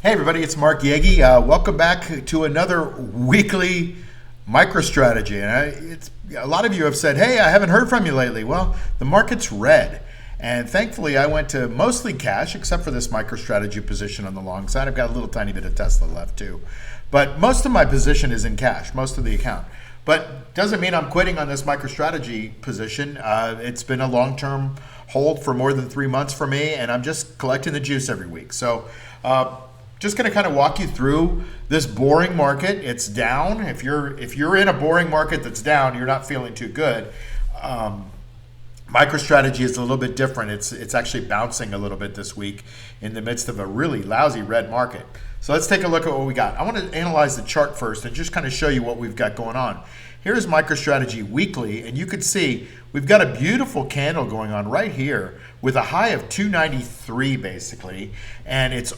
Hey everybody, it's Mark Yegi. Welcome back to another weekly MicroStrategy. And a lot of you have said, hey, I haven't heard from you lately. Well, the market's red. And thankfully, I went to mostly cash, except for this MicroStrategy position on the long side. I've got a little tiny bit of Tesla left too. But most of my position is in cash, most of the account. But doesn't mean I'm quitting on this MicroStrategy position. It's been a long-term hold for more than 3 months for me, and I'm just collecting the juice every week. So just going to kind of walk you through this boring market. It's down. If you're in a boring market that's down, you're not feeling too good. MicroStrategy is a little bit different. It's actually bouncing a little bit this week in the midst of a really lousy red market. So let's take a look at what we got. I want to analyze the chart first and just kind of show you what we've got going on. Here's MicroStrategy weekly, and you can see we've got a beautiful candle going on right here with a high of 293 basically, and it's a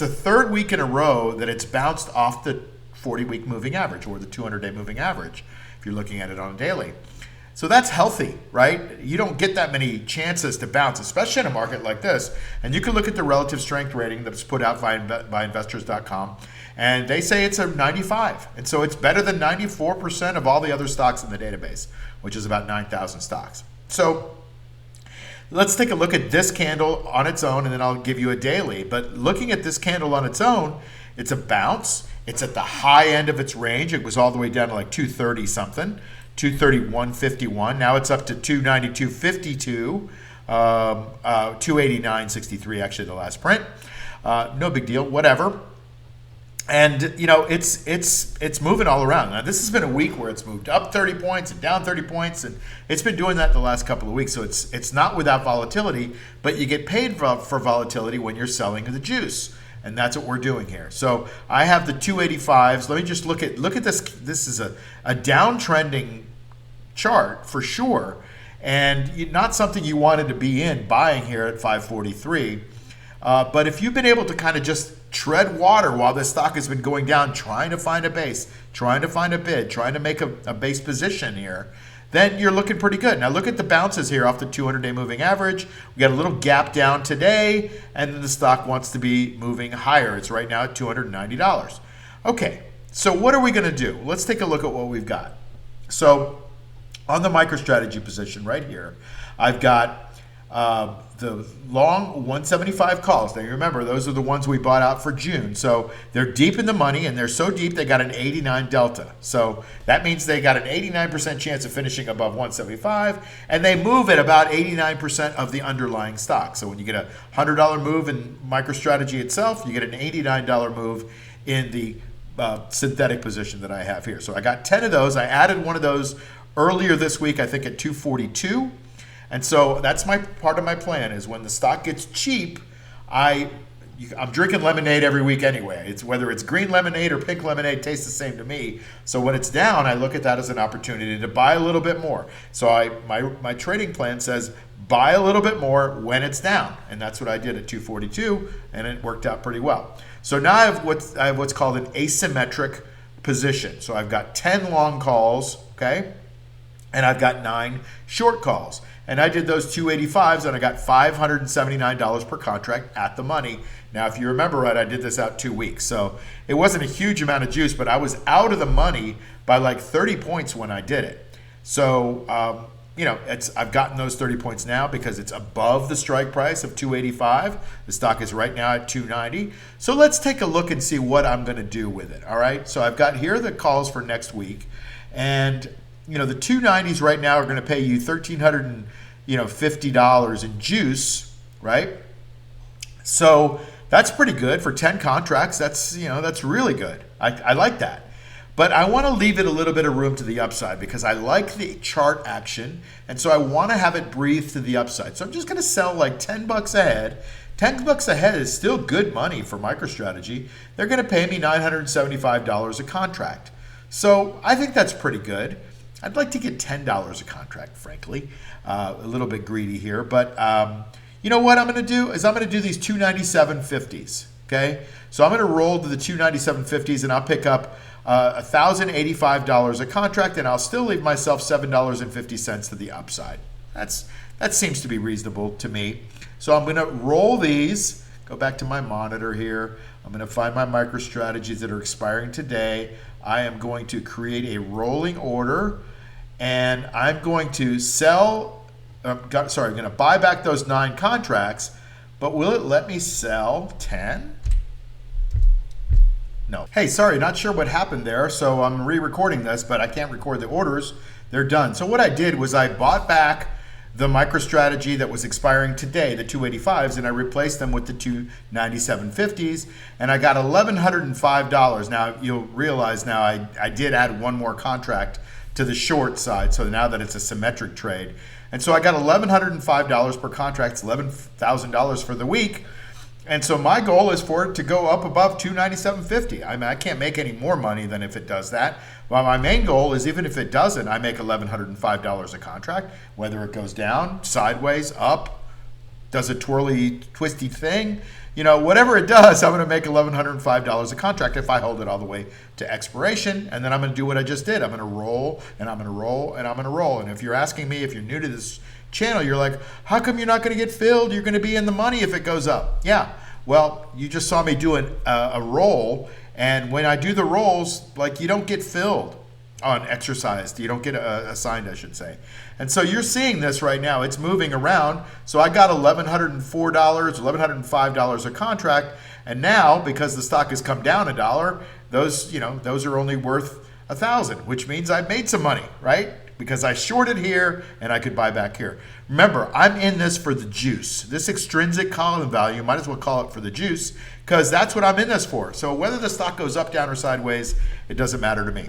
third week in a row that it's bounced off the 40-week moving average or the 200-day moving average if you're looking at it on a daily. So that's healthy, right? You don't get that many chances to bounce, especially in a market like this. And you can look at the relative strength rating that's put out by investors.com, and they say it's a 95. And so it's better than 94% of all the other stocks in the database, which is about 9,000 stocks. So let's take a look at this candle on its own, and then I'll give you a daily. But looking at this candle on its own, it's a bounce. It's at the high end of its range. It was all the way down to like 230 something. 231.51. Now it's up to 292.52, 289.63 actually the last print. No big deal, whatever. And you know it's moving all around. Now this has been a week where it's moved up 30 points and down 30 points, and it's been doing that the last couple of weeks. So it's not without volatility, but you get paid for volatility when you're selling the juice. And that's what we're doing here. So I have the 285s. Let me just look at this. This is a downtrending chart for sure, and not something you wanted to be in buying here at 543. But if you've been able to kind of just tread water while this stock has been going down, trying to find a base, trying to find a bid, trying to make a base position here, then you're looking pretty good. Now look at the bounces here off the 200-day moving average. We got a little gap down today, and then the stock wants to be moving higher. It's right now at $290. Okay, so what are we going to do? Let's take a look at what we've got. So on the MicroStrategy position right here, I've got the long 175 calls. Now you remember, those are the ones we bought out for June. So they're deep in the money, and they're so deep they got an 89 delta. So that means they got an 89% chance of finishing above 175, and they move at about 89% of the underlying stock. So when you get a $100 move in MicroStrategy itself, you get an $89 move in the synthetic position that I have here. So I got 10 of those. I added one of those earlier this week, I think at 242. And so that's my part of my plan is when the stock gets cheap, I'm drinking lemonade every week anyway. It's whether it's green lemonade or pink lemonade, tastes the same to me. So when it's down, I look at that as an opportunity to buy a little bit more. So my trading plan says buy a little bit more when it's down, and that's what I did at 242, and it worked out pretty well. So now I have what's called an asymmetric position. So I've got 10 long calls, okay, and I've got 9 short calls. And I did those 285s, and I got $579 per contract at the money. Now, if you remember right, I did this out 2 weeks. So it wasn't a huge amount of juice, but I was out of the money by like 30 points when I did it. So, I've gotten those 30 points now because it's above the strike price of 285. The stock is right now at 290. So let's take a look and see what I'm going to do with it. All right. So I've got here the calls for next week, and the 290s right now are going to pay you $1,350 in juice, right? So that's pretty good for 10 contracts. That's really good. I like that. But I want to leave it a little bit of room to the upside because I like the chart action, and so I want to have it breathe to the upside. So I'm just going to sell like $10 ahead. $10 ahead is still good money for MicroStrategy. They're going to pay me $975 a contract. So I think that's pretty good. I'd like to get $10 a contract, frankly. A little bit greedy here, but you know what I'm going to do is I'm going to do these 297.50s, okay? So I'm going to roll to the 297.50s, and I'll pick up $1,085 a contract, and I'll still leave myself $7.50 to the upside. That seems to be reasonable to me. So I'm going to roll these, go back to my monitor here. I'm going to find my MicroStrategies that are expiring today. I am going to create a rolling order, and I'm going to I'm going to buy back those 9 contracts, but will it let me sell 10? No. Hey, sorry, not sure what happened there, so I'm re-recording this, but I can't record the orders. They're done. So what I did was I bought back the MicroStrategy that was expiring today, the 285s, and I replaced them with the 297.50s, and I got $1,105. Now, you'll realize now I did add one more contract to the short side, so now that it's a symmetric trade. And so I got $1,105 per contract, it's $11,000 for the week. And so my goal is for it to go up above 297.50. I mean, I can't make any more money than if it does that. Well, my main goal is even if it doesn't, I make $1,105 a contract, whether it goes down, sideways, up, does a twirly, twisty thing, whatever it does, I'm going to make $1,105 a contract if I hold it all the way to expiration. And then I'm going to do what I just did. I'm going to roll, and I'm going to roll, and I'm going to roll. And if you're asking me, if you're new to this channel, you're like, how come you're not going to get filled? You're going to be in the money if it goes up. Yeah, well, you just saw me do a roll, and when I do the rolls, like, you don't get filled on exercised. You don't get assigned, I should say. And so you're seeing this right now. It's moving around. So I got $1,104, $1,105 a contract, and now because the stock has come down $1, those are only worth $1,000, which means I made some money, right? Because I shorted here and I could buy back here. Remember, I'm in this for the juice. This extrinsic column value, might as well call it for the juice, because that's what I'm in this for. So whether the stock goes up, down, or sideways, it doesn't matter to me.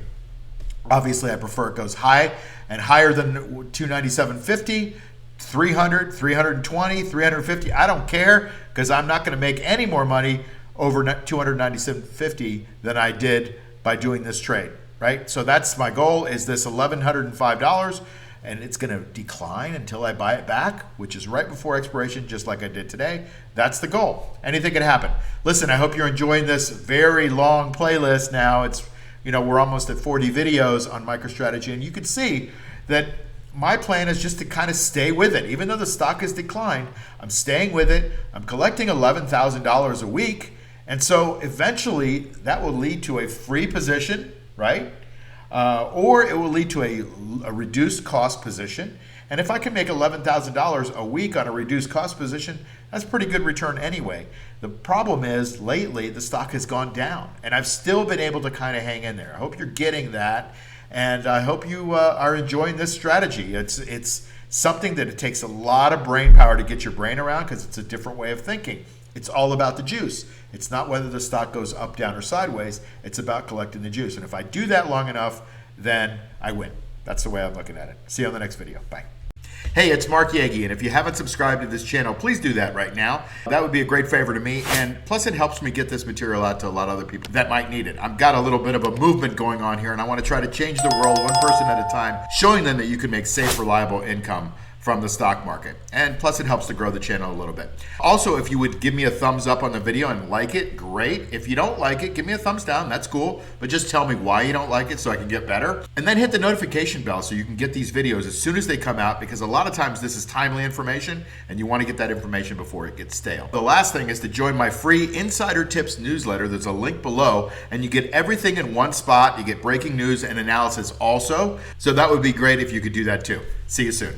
Obviously, I prefer it goes high and higher than 297.50, 300, 320, 350. I don't care, because I'm not going to make any more money over 297.50 than I did by doing this trade. Right? So that's my goal, is this $1,105, and it's going to decline until I buy it back, which is right before expiration, just like I did today. That's the goal. Anything can happen. Listen, I hope you're enjoying this very long playlist now. It's, we're almost at 40 videos on MicroStrategy, and you can see that my plan is just to kind of stay with it. Even though the stock has declined, I'm staying with it. I'm collecting $11,000 a week, and so eventually that will lead to a free position, right? Or it will lead to a reduced cost position. And if I can make $11,000 a week on a reduced cost position, that's pretty good return anyway. The problem is lately the stock has gone down, and I've still been able to kind of hang in there. I hope you're getting that, and I hope you are enjoying this strategy. It's something that it takes a lot of brain power to get your brain around, because it's a different way of thinking. It's all about the juice. It's not whether the stock goes up, down, or sideways. It's about collecting the juice. And if I do that long enough, then I win. That's the way I'm looking at it. See you on the next video. Bye. Hey, it's Mark Yagi, and if you haven't subscribed to this channel, please do that right now. That would be a great favor to me, and plus it helps me get this material out to a lot of other people that might need it. I've got a little bit of a movement going on here, and I want to try to change the world one person at a time, showing them that you can make safe, reliable income from the stock market. And plus it helps to grow the channel a little bit. Also, if you would give me a thumbs up on the video and like it, great. If you don't like it, give me a thumbs down, that's cool. But just tell me why you don't like it so I can get better. And then hit the notification bell so you can get these videos as soon as they come out, because a lot of times this is timely information and you want to get that information before it gets stale. The last thing is to join my free Insider Tips newsletter. There's a link below, and you get everything in one spot. You get breaking news and analysis also. So that would be great if you could do that too. See you soon.